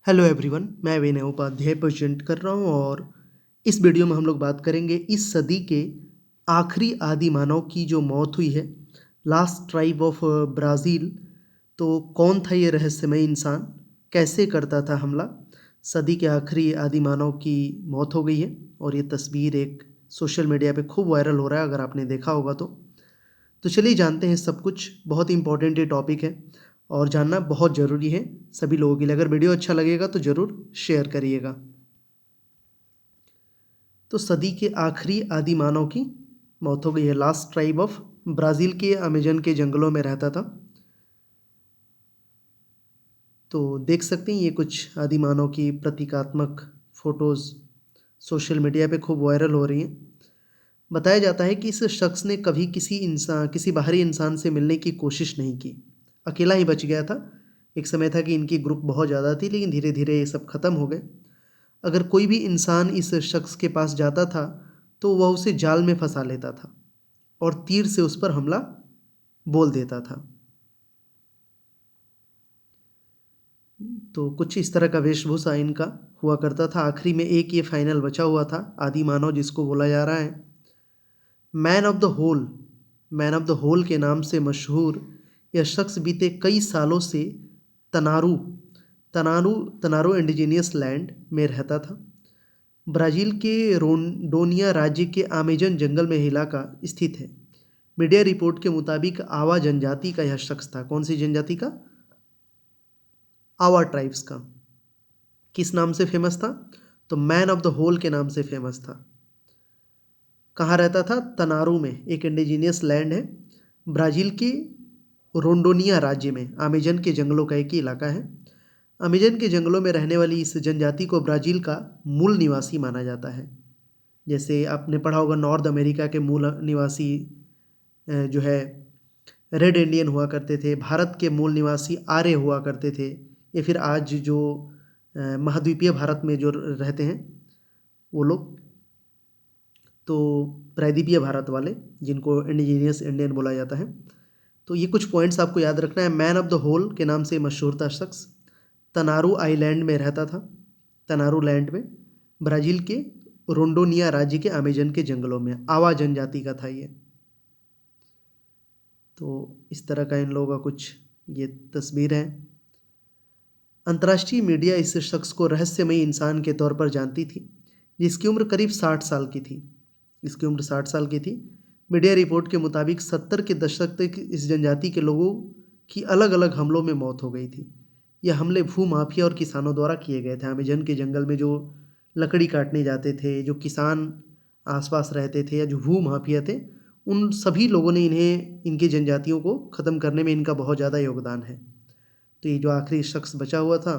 Hello everyone, मैं विनय Upadhyay present कर रहा हूँ और इस वीडियो में हम लोग बात करेंगे इस सदी के आखिरी आदि मानव की जो मौत हुई है, लास्ट ट्राइब ऑफ ब्राज़ील। तो कौन था ये रहस्यमय इंसान, कैसे करता था हमला। सदी के आखिरी आदि मानव की मौत हो गई है और ये तस्वीर एक सोशल मीडिया पे खूब वायरल हो रहा है, अगर आपने देखा होगा तो चलिए जानते हैं सब कुछ। बहुत ही इंपॉर्टेंट ये टॉपिक है और जानना बहुत ज़रूरी है सभी लोगों के लिए। अगर वीडियो अच्छा लगेगा तो ज़रूर शेयर करिएगा। तो सदी के आखिरी आदि मानव की मौत हो गई है। लास्ट ट्राइब ऑफ ब्राज़ील के अमेजन के जंगलों में रहता था। तो देख सकते हैं ये कुछ आदि मानव की प्रतीकात्मक फ़ोटोज़ सोशल मीडिया पे खूब वायरल हो रही हैं। बताया जाता है कि इस शख्स ने कभी किसी बाहरी इंसान से मिलने की कोशिश नहीं की, अकेला ही बच गया था। एक समय था कि इनकी ग्रुप बहुत ज़्यादा थी, लेकिन धीरे-धीरे ये सब ख़त्म हो गए। अगर कोई भी इंसान इस शख्स के पास जाता था, तो वह उसे जाल में फँसा लेता था और तीर से उस पर हमला बोल देता था। तो कुछ इस तरह का वेशभूषा इनका हुआ करता था। आखिरी में एक ये फाइनल बचा हुआ था, आदि मानव जिसको बोला जा रहा है। Man of the whole, man of the whole के नाम से मशहूर यह शख्स बीते कई सालों से तनारू तनारू तनारू इंडिजीनियस लैंड में रहता था। ब्राज़ील के रोंडोनिया राज्य के अमेज़न जंगल में यह इलाका स्थित है। मीडिया रिपोर्ट के मुताबिक आवा जनजाति का यह शख्स था। कौन सी जनजाति का? आवा ट्राइब्स का। किस नाम से फेमस था? तो मैन ऑफ द होल के नाम से फेमस था। कहाँ रहता था? तनारू में, एक इंडिजीनियस लैंड है ब्राज़ील के रोंडोनिया राज्य में। अमेज़न के जंगलों का एक ही इलाका है। अमेज़न के जंगलों में रहने वाली इस जनजाति को ब्राज़ील का मूल निवासी माना जाता है। जैसे आपने पढ़ा होगा नॉर्थ अमेरिका के मूल निवासी जो है रेड इंडियन हुआ करते थे, भारत के मूल निवासी आर्य हुआ करते थे, या फिर आज जो महाद्वीपीय भारत में जो रहते हैं वो लोग, तो प्रायद्वीपीय भारत वाले जिनको इंडिजीनियस इंडियन बोला जाता है। तो ये कुछ पॉइंट्स आपको याद रखना है। मैन ऑफ द होल के नाम से मशहूर था शख्स, तनारू आइलैंड में रहता था, तनारू लैंड में, ब्राज़ील के रोंडोनिया राज्य के अमेज़न के जंगलों में। आवा जनजाति का था ये। तो इस तरह का इन लोगों का कुछ ये तस्वीर है। अंतर्राष्ट्रीय मीडिया इस शख्स को रहस्यमयी इंसान के तौर पर जानती थी, जिसकी उम्र करीब 60 साल की थी। इसकी उम्र 60 साल की थी। मीडिया रिपोर्ट के मुताबिक 70 के दशक तक इस जनजाति के लोगों की अलग-अलग हमलों में मौत हो गई थी। यह हमले भूमाफिया और किसानों द्वारा किए गए थे। अमेज़न के जंगल में जो लकड़ी काटने जाते थे, जो किसान आस-पास रहते थे या जो भूमाफिया थे, उन सभी लोगों ने इनकी जनजातियों को ख़त्म करने में इनका बहुत ज़्यादा योगदान है। तो ये जो आखिरी शख्स बचा हुआ था,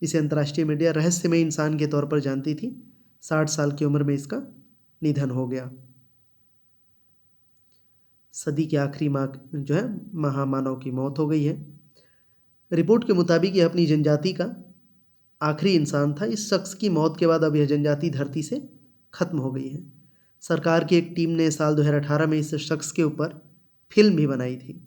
इसे अंतर्राष्ट्रीय मीडिया रहस्यमय इंसान के तौर पर जानती थी। 60 साल की उम्र में इसका निधन हो गया। सदी के आखिरी जो है महामानव की मौत हो गई है। रिपोर्ट के मुताबिक यह अपनी जनजाति का आखिरी इंसान था। इस शख्स की मौत के बाद अब यह जनजाति धरती से खत्म हो गई है। सरकार की एक टीम ने साल 2018 में इस शख्स के ऊपर फिल्म भी बनाई थी।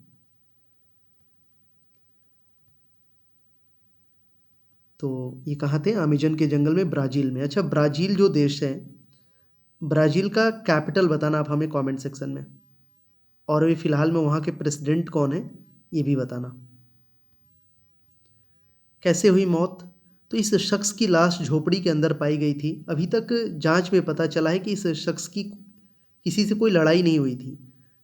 तो ये कहाँ थे? अमेज़न के जंगल में, ब्राज़ील में। अच्छा, ब्राज़ील जो देश है, ब्राज़ील का कैपिटल बताना आप हमें कमेंट सेक्शन में, और अभी फ़िलहाल में वहाँ के प्रेसिडेंट कौन है ये भी बताना। कैसे हुई मौत? तो इस शख्स की लाश झोपड़ी के अंदर पाई गई थी। अभी तक जांच में पता चला है कि इस शख्स की किसी से कोई लड़ाई नहीं हुई थी।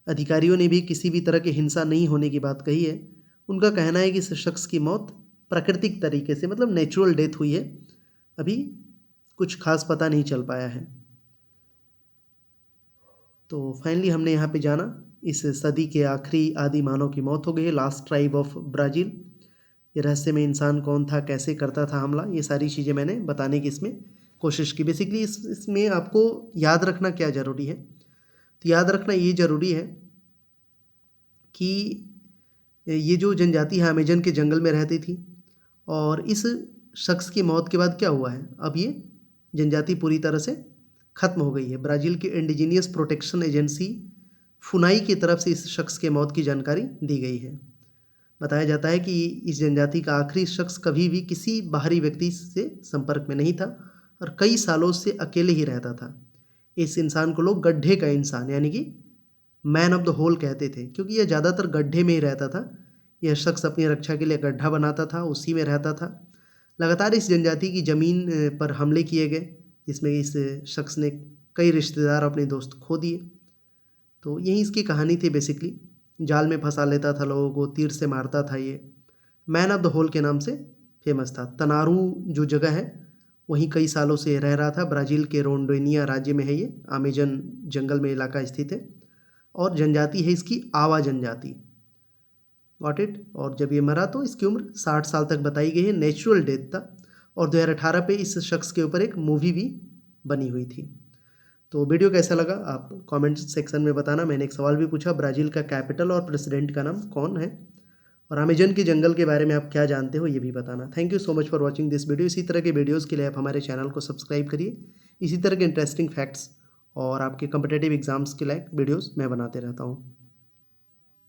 अधिकारियों ने भी किसी भी तरह की हिंसा नहीं होने की बात कही है। उनका कहना है कि इस शख्स की मौत प्राकृतिक तरीके से, मतलब नेचुरल डेथ हुई है। अभी कुछ खास पता नहीं चल पाया है। तो फाइनली हमने यहाँ पे जाना इस सदी के आखिरी आदि मानव की मौत हो गई है, लास्ट ट्राइब ऑफ ब्राज़ील। ये रहस्यमय इंसान कौन था, कैसे करता था हमला, ये सारी चीज़ें मैंने बताने की इसमें कोशिश की। बेसिकली इसमें आपको याद रखना क्या ज़रूरी है? तो याद रखना ये ज़रूरी है कि ये जो जनजाति है अमेज़न के जंगल में रहती थी, और इस शख्स की मौत के बाद क्या हुआ है, अब ये जनजाति पूरी तरह से ख़त्म हो गई है। ब्राज़ील के इंडिजीनियस प्रोटेक्शन एजेंसी फुनाई की तरफ से इस शख्स के मौत की जानकारी दी गई है। बताया जाता है कि इस जनजाति का आखिरी शख्स कभी भी किसी बाहरी व्यक्ति से संपर्क में नहीं था और कई सालों से अकेले ही रहता था। इस इंसान को लोग गड्ढे का इंसान यानी कि मैन ऑफ द होल कहते थे, क्योंकि यह ज़्यादातर गड्ढे में ही रहता था। यह शख्स अपनी रक्षा के लिए गड्ढा बनाता था, उसी में रहता था। लगातार इस जनजाति की ज़मीन पर हमले किए गए, जिसमें इस शख्स ने कई रिश्तेदार अपने दोस्त खो दिए। तो यही इसकी कहानी थी बेसिकली। जाल में फंसा लेता था लोगों को, तीर से मारता था ये। मैन ऑफ द होल के नाम से फेमस था। तनारू जो जगह है वहीं कई सालों से रह रहा था। ब्राज़ील के रोंडेनिया राज्य में है ये, अमेजन जंगल में इलाका स्थित है। और जनजाति है इसकी आवा जनजाति। Got it. और जब ये मरा तो इसकी उम्र 60 साल तक बताई गई है। नेचुरल डेथ था। और 2018 पे इस शख्स के ऊपर एक मूवी भी बनी हुई थी। तो वीडियो कैसा लगा आप कमेंट सेक्शन में बताना। मैंने एक सवाल भी पूछा, ब्राज़ील का कैपिटल और प्रेसिडेंट का नाम कौन है? और अमेजन के जंगल के बारे में आप क्या जानते हो ये भी बताना। Thank you so much for watching this video. इसी तरह के वीडियोज़ के लिए आप हमारे चैनल को सब्सक्राइब करिए। इसी तरह के इंटरेस्टिंग फैक्ट्स और आपके कम्पिटिटिव एग्जाम्स के लायक वीडियोज़ मैं बनाते रहता हूँ।